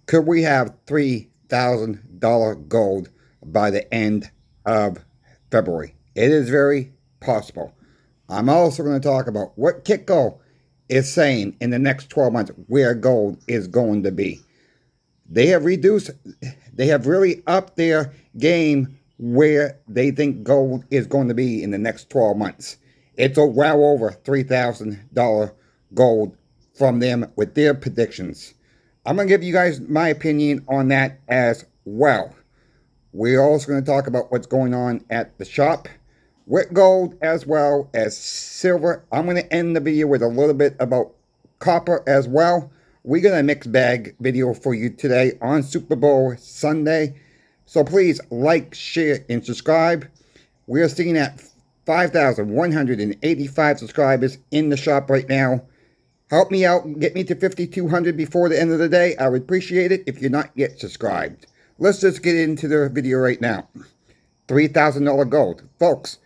Could we have $3,000 gold by the end of February? It is very possible. I'm also going to talk about what Kitco is saying in the next 12 months where gold is going to be. They have really upped their game where they think gold is going to be in the next 12 months. It's well over $3,000 gold from them with their predictions. I'm going to give you guys my opinion on that as well. We're also going to talk about what's going on at the shop with gold as well as silver. I'm going to end the video with a little bit about copper as well. We got a mixed bag video for you today on Super Bowl Sunday. So please like, share, and subscribe. We are sitting at 5,185 subscribers in the shop right now. Help me out and get me to 5,200 before the end of the day. I would appreciate it if you're not yet subscribed. Let's just get into the video right now. $3,000 gold. Folks,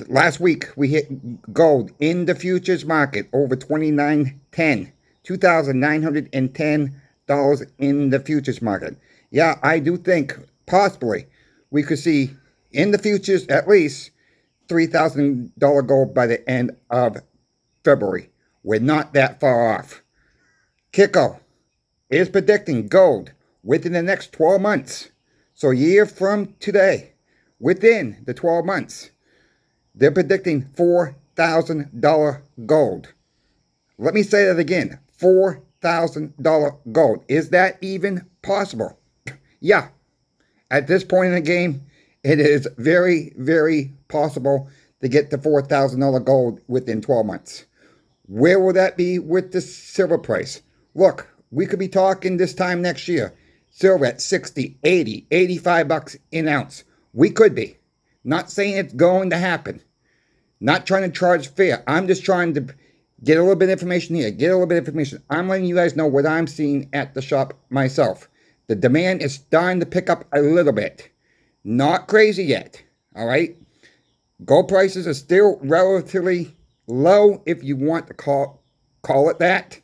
last week we hit gold in the futures market over $2,910. $2,910 in the futures market. Yeah, I do think possibly we could see in the futures at least $3,000 gold by the end of February. We're not that far off. Kitco is predicting gold within the next 12 months. So a year from today, within the 12 months, they're predicting $4,000 gold. Let me say that again. $4,000 gold. Is that even possible? Yeah. At this point in the game, it is very, very possible to get to $4,000 gold within 12 months. Where will that be with the silver price? Look, we could be talking this time next year. Silver at 60, 80, 85 bucks an ounce. We could be. Not saying it's going to happen. Not trying to charge fair. I'm just trying to get a little bit of information here. Get a little bit of information. I'm letting you guys know what I'm seeing at the shop myself. The demand is starting to pick up a little bit. Not crazy yet. All right? Gold prices are still relatively low, if you want to call it that.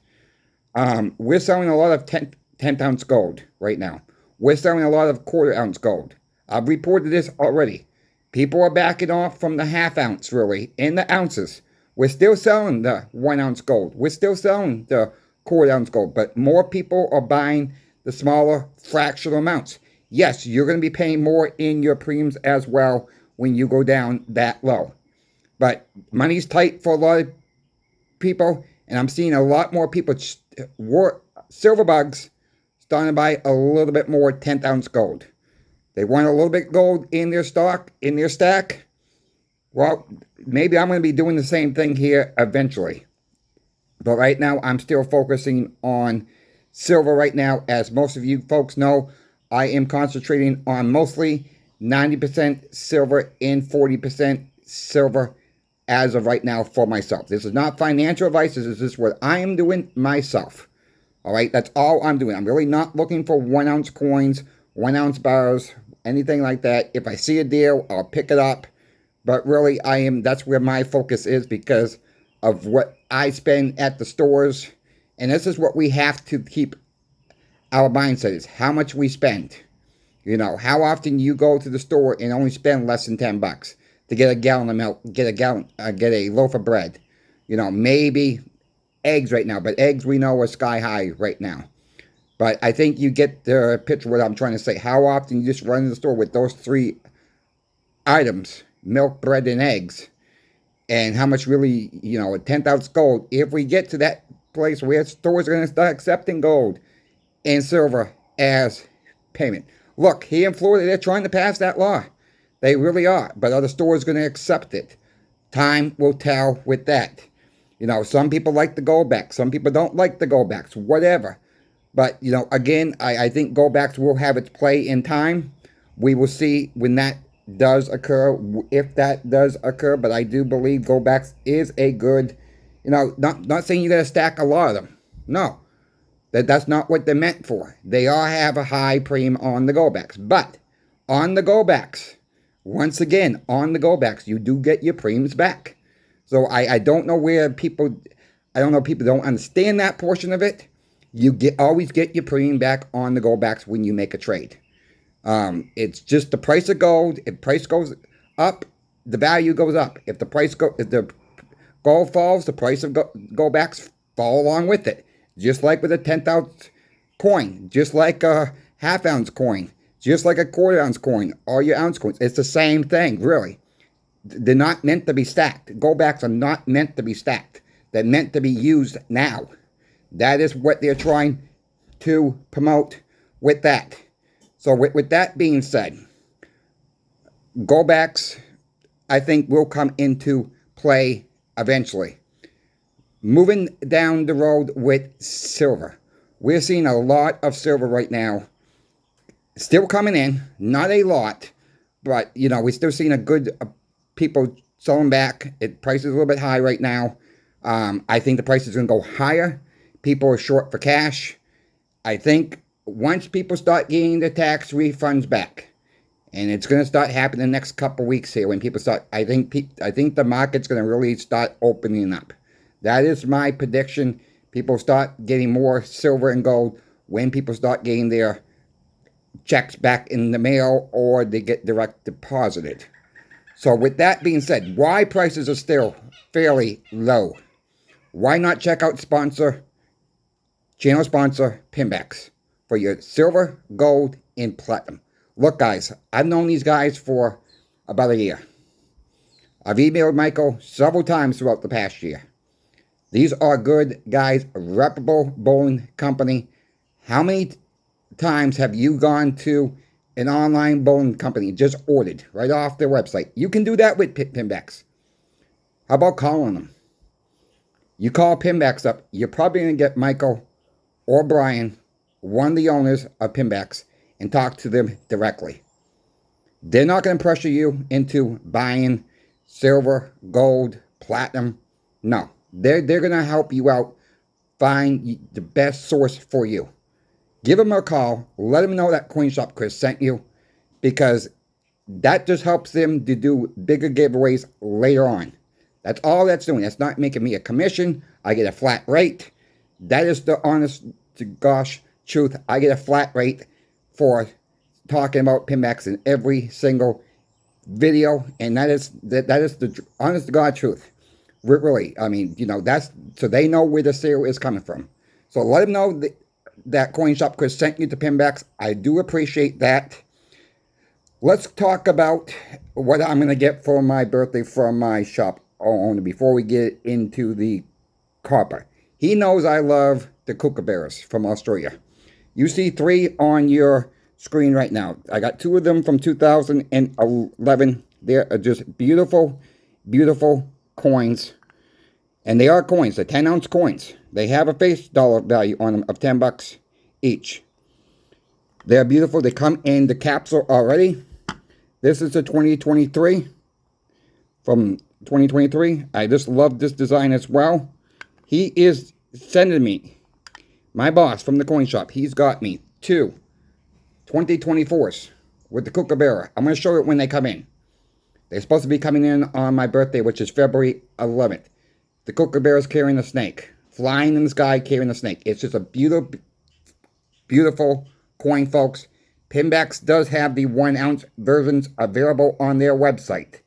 We're selling a lot of 10-ounce gold right now. We're selling a lot of quarter-ounce gold. I've reported this already. People are backing off from the half-ounce, really, and the ounces. We're still selling the 1-ounce gold. We're still selling the quarter-ounce gold, but more people are buying the smaller fractional amounts. Yes, you're going to be paying more in your premiums as well when you go down that low. But money's tight for a lot of people, and I'm seeing a lot more people, silver bugs, starting to buy a little bit more 10-ounce gold. They want a little bit gold in their stock, in their stack. Well, maybe I'm going to be doing the same thing here eventually. But right now, I'm still focusing on silver right now. As most of you folks know, I am concentrating on mostly 90% silver and 40% silver as of right now for myself. This is not financial advice. This is just what I am doing myself. All right, that's all I'm doing. I'm really not looking for 1-ounce coins, 1-ounce bars, anything like that. If I see a deal, I'll pick it up. But really, that's where my focus is because of what I spend at the stores. And this is what we have to keep our mindset is how much we spend. You know, how often you go to the store and only spend less than 10 bucks to get a gallon of milk, get a loaf of bread. You know, maybe eggs right now, but eggs we know are sky high right now. But I think you get the picture of what I'm trying to say. How often you just run to the store with those 3 items, milk, bread, and eggs, and how much really, you know, a 10-ounce gold. If we get to that place where stores are going to start accepting gold and silver as payment. Look, here in Florida, they're trying to pass that law. They really are. But are the stores going to accept it? Time will tell with that. You know, some people like the goldbacks. Some people don't like the goldbacks. Whatever. But, you know, again, I think goldbacks will have its play in time. We will see when that does occur, if that does occur. But I do believe goldbacks is a good, you know, not saying you got to stack a lot of them. No. That's not what they're meant for. They all have a high premium on the goldbacks. But on the goldbacks, once again, on the goldbacks, you do get your premiums back. So I don't know where people, I don't know, people don't understand that portion of it. You always get your premium back on the gold backs when you make a trade. It's just the price of gold. If price goes up, the value goes up. If the gold falls, the price of gold backs fall along with it. Just like with a 10th coin, just like a half-ounce coin, just like a quarter-ounce coin, or your ounce coins. It's the same thing, really. They're not meant to be stacked. Gold backs are not meant to be stacked. They're meant to be used now. That is what they're trying to promote with that. So with that being said, gold backs, I think, will come into play eventually. Moving down the road with silver. We're seeing a lot of silver right now. Still coming in. Not a lot. But, we're still seeing a good people selling back. Price is a little bit high right now. I think the price is going to go higher. People are short for cash. I think once people start getting the tax refunds back, and it's going to start happening the next couple weeks here when people start, I think the market's going to really start opening up. That is my prediction. People start getting more silver and gold when people start getting their checks back in the mail or they get direct deposited. So with that being said, why prices are still fairly low? Why not check out channel sponsor PIMBEX for your silver, gold, and platinum? Look, guys, I've known these guys for about a year. I've emailed Michael several times throughout the past year. These are good guys, a reputable bowling company. How many times have you gone to an online bowling company and just ordered right off their website? You can do that with PIMBEX. How about calling them? You call PIMBEX up, you're probably going to get Michael or Brian, one of the owners of PIMBEX, and talk to them directly. They're not going to pressure you into buying silver, gold, platinum. No. They're going to help you out, find the best source for you. Give them a call. Let them know that Coin Shop Chris sent you, because that just helps them to do bigger giveaways later on. That's all that's doing. That's not making me a commission. I get a flat rate. That is the honest to gosh truth. I get a flat rate for talking about PIMBEX in every single video, and that is the honest to God truth. Really, I mean, that's so they know where the sale is coming from. So let them know that Coin Shop Chris sent you to PIMBEX. I do appreciate that. Let's talk about what I'm going to get for my birthday from my shop owner before we get into the copper. He knows I love the kookaburras from Australia. You see 3 on your screen right now. I got 2 of them from 2011. They're just beautiful, beautiful coins. And they are coins. They're 10-ounce coins. They have a face dollar value on them of $10 each. They're beautiful. They come in the capsule already. This is a 2023. From 2023. I just love this design as well. He is sending me, my boss from the coin shop, he's got me 2 2024s with the kookaburra. I'm going to show it when they come in. They're supposed to be coming in on my birthday, which is February 11th. The kookaburra's carrying a snake. Flying in the sky, carrying a snake. It's just a beautiful, beautiful coin, folks. PIMBEX does have the 1-ounce versions available on their website.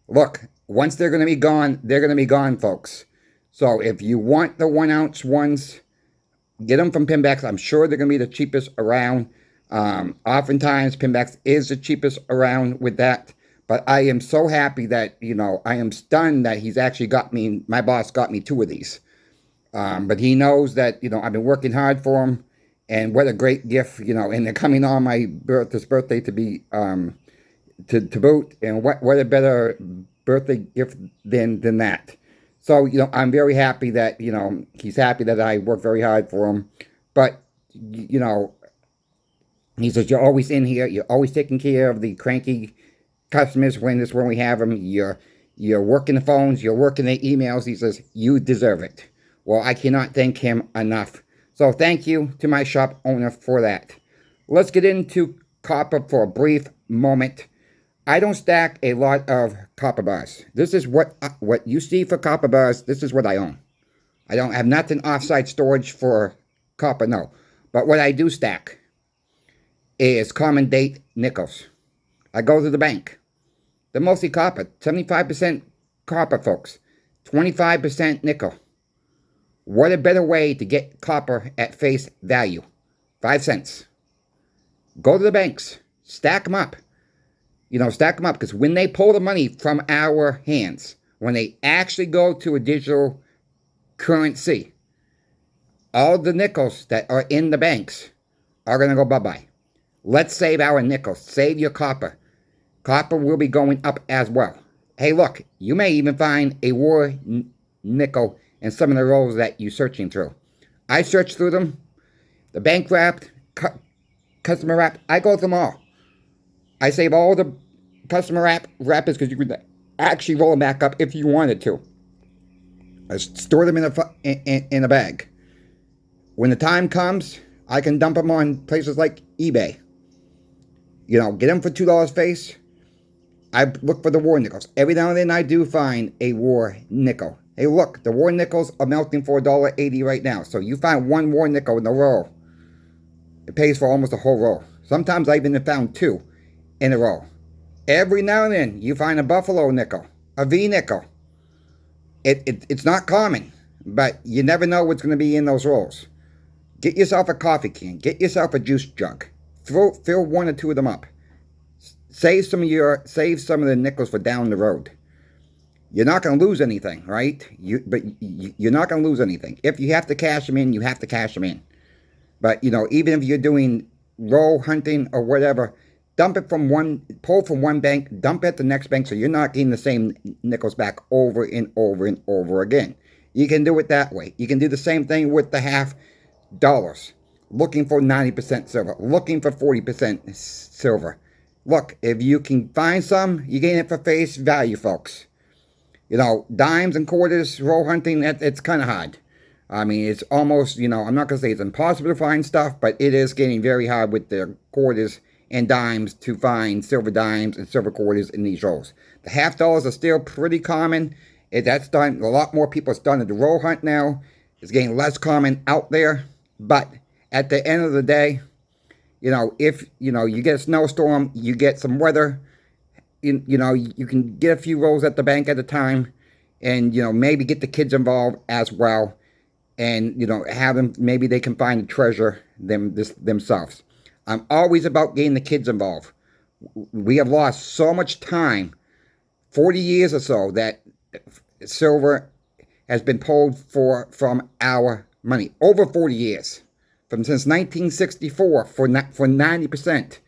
Look, once they're going to be gone, they're going to be gone, folks. So if you want the 1-ounce ones, get them from PIMBEX. I'm sure they're going to be the cheapest around. Oftentimes, PIMBEX is the cheapest around with that. But I am so happy that, I am stunned that he's actually got me, my boss got me 2 of these. But he knows that, I've been working hard for him. And what a great gift, and they're coming on my birthday to be, to boot. And what a better birthday gift than that. So, I'm very happy that, he's happy that I worked very hard for him. But, he says, you're always in here. You're always taking care of the cranky customers when we have them. You're working the phones. You're working the emails. He says, you deserve it. Well, I cannot thank him enough. So thank you to my shop owner for that. Let's get into copper for a brief moment. I don't stack a lot of copper bars. This is what you see for copper bars. This is what I own. I don't have nothing offsite storage for copper, no. But what I do stack is common date nickels. I go to the bank. They're mostly copper. 75% copper, folks. 25% nickel. What a better way to get copper at face value. 5 cents. Go to the banks. Stack them up. Stack them up. Because when they pull the money from our hands, when they actually go to a digital currency, all the nickels that are in the banks are going to go bye-bye. Let's save our nickels. Save your copper. Copper will be going up as well. Hey, look, you may even find a war nickel in some of the rolls that you're searching through. I search through them. The bank wrapped, customer wrapped, I go through them all. I save all the customer wrappers because you could actually roll them back up if you wanted to. I store them in a bag. When the time comes, I can dump them on places like eBay. Get them for $2 face. I look for the war nickels. Every now and then I do find a war nickel. Hey, look, the war nickels are melting for $1.80 right now. So you find one war nickel in a row, it pays for almost a whole roll. Sometimes I even have found 2 in a row. Every now and then you find a buffalo nickel, a V nickel. It's not common, but you never know what's going to be in those rolls. Get yourself a coffee can. Get yourself a juice jug. Fill 1 or 2 of them up. Save some of the nickels for down the road. You're not going to lose anything, right? But you're not going to lose anything. If you have to cash them in, you have to cash them in. But even if you're doing roll hunting or whatever, pull from one bank, dump at the next bank, so you're not getting the same nickels back over and over and over again. You can do it that way. You can do the same thing with the $half. Looking for 90% silver. Looking for 40% silver. Look, if you can find some, you gain it for face value, folks. Dimes and quarters, roll hunting, it's kind of hard. I mean, it's almost, I'm not going to say it's impossible to find stuff, but it is getting very hard with the quarters and dimes to find silver dimes and silver quarters in these rolls. The $half are still pretty common. That's done. A lot more people are starting to roll hunt now. It's getting less common out there. But at the end of the day, if you get a snowstorm, you get some weather, you can get a few rolls at the bank at a time, and maybe get the kids involved as well, and have them, maybe they can find the treasure themselves. I'm always about getting the kids involved. We have lost so much time, 40 years or so, that silver has been pulled from our money. Over 40 years. Since 1964, for 90%,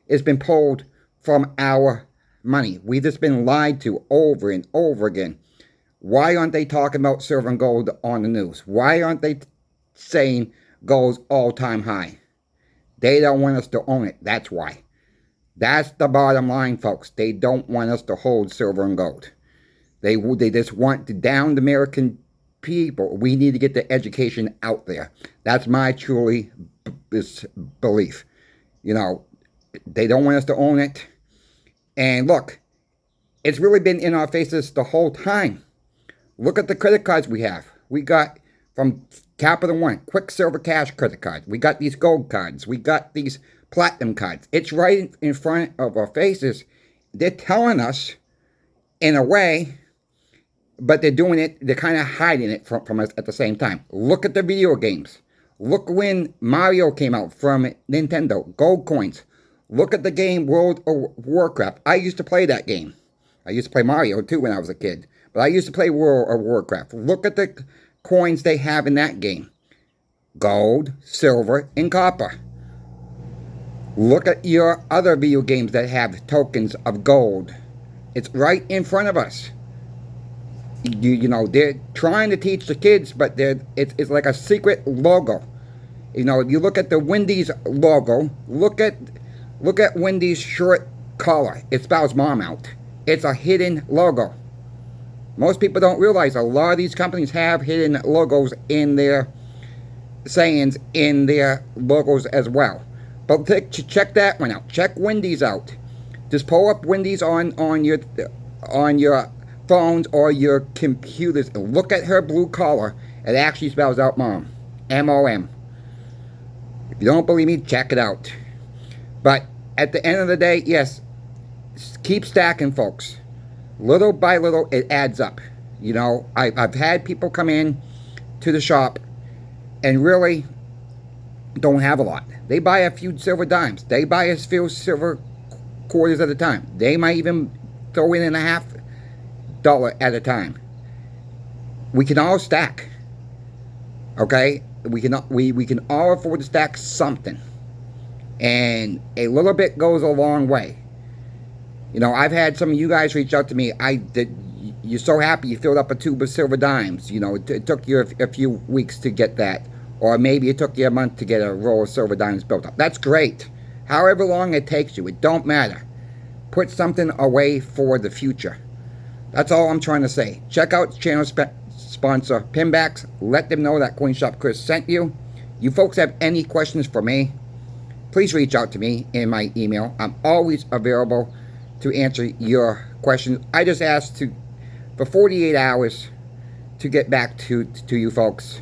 it's been pulled from our money. We've just been lied to over and over again. Why aren't they talking about silver and gold on the news? Why aren't they saying gold's all-time high? They don't want us to own it. That's why. That's the bottom line, folks. They don't want us to hold silver and gold. They just want to down the American people. We need to get the education out there. That's my truly belief. They don't want us to own it. And look, it's really been in our faces the whole time. Look at the credit cards we have. We got from Capital One, Quicksilver Cash credit cards. We got these gold cards. We got these platinum cards. It's right in front of our faces. They're telling us in a way, but they're doing it, they're kind of hiding it from us at the same time. Look at the video games. Look when Mario came out from Nintendo. Gold coins. Look at the game World of Warcraft. I used to play that game. I used to play Mario too when I was a kid. But I used to play World of Warcraft. Look at the coins they have in that game. Gold, silver, and copper. Look at your other video games that have tokens of gold. It's right in front of us. They're trying to teach the kids, but it's like a secret logo. If you look at the Wendy's logo, look at Wendy's shirt collar. It spells mom out. It's a hidden logo. Most people don't realize a lot of these companies have hidden logos in their sayings, in their logos as well. But check that one out. Check Wendy's out. Just pull up Wendy's on your phones or your computers and look at her blue collar. It actually spells out mom. M-O-M. If you don't believe me, check it out. But at the end of the day, yes, keep stacking, folks. Little by little, it adds up. You know, I've had people come in to the shop and really don't have a lot. They buy a few silver dimes. They buy a few silver quarters at a time. They might even throw in a $50 at a time. We can all stack. Okay? We can all afford to stack something. And a little bit goes a long way. You know, I've had some of you guys reach out to me. You're so happy you filled up a tube of silver dimes. You know, it took you a few weeks to get that. Or maybe it took you a month to get a roll of silver dimes built up. That's great. However long it takes you, it don't matter. Put something away for the future. That's all I'm trying to say. Check out channel sponsor PIMBEX. Let them know that Coin Shop Chris sent you. You folks have any questions for me, please reach out to me in my email. I'm always available to answer your questions. I just asked for 48 hours to get back to you folks.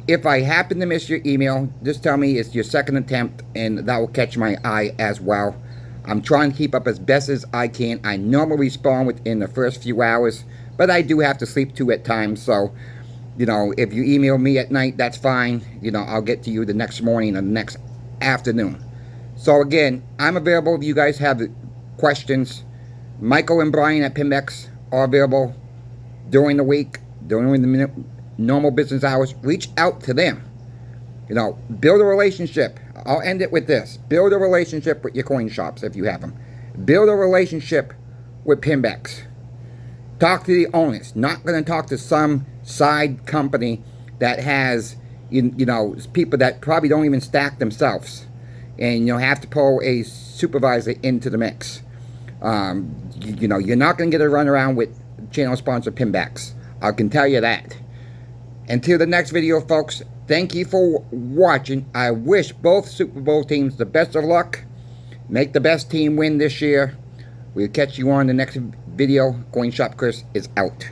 If I happen to miss your email, just tell me it's your second attempt, and that will catch my eye as well. I'm trying to keep up as best as I can. I normally respond within the first few hours, but I do have to sleep too at times. So, you know, if you email me at night, that's fine. You know, I'll get to you the next morning or the next afternoon. So again, I'm available if you guys have questions. Michael and Brian at PIMBEX are available during the week, during the normal business hours. Reach out to them. You know, build a relationship. I'll end it with this. Build a relationship with your coin shops if you have them. Build a relationship with PIMBEX. Talk to the owners. Not going to talk to some side company that has, you know, people that probably don't even stack themselves. And you'll have to pull a supervisor into the mix. You know, you're not going to get a run around with channel sponsor PIMBEX. I can tell you that. Until the next video, folks, thank you for watching. I wish both Super Bowl teams the best of luck. Make the best team win this year. We'll catch you on the next video. Coin Shop Chris is out.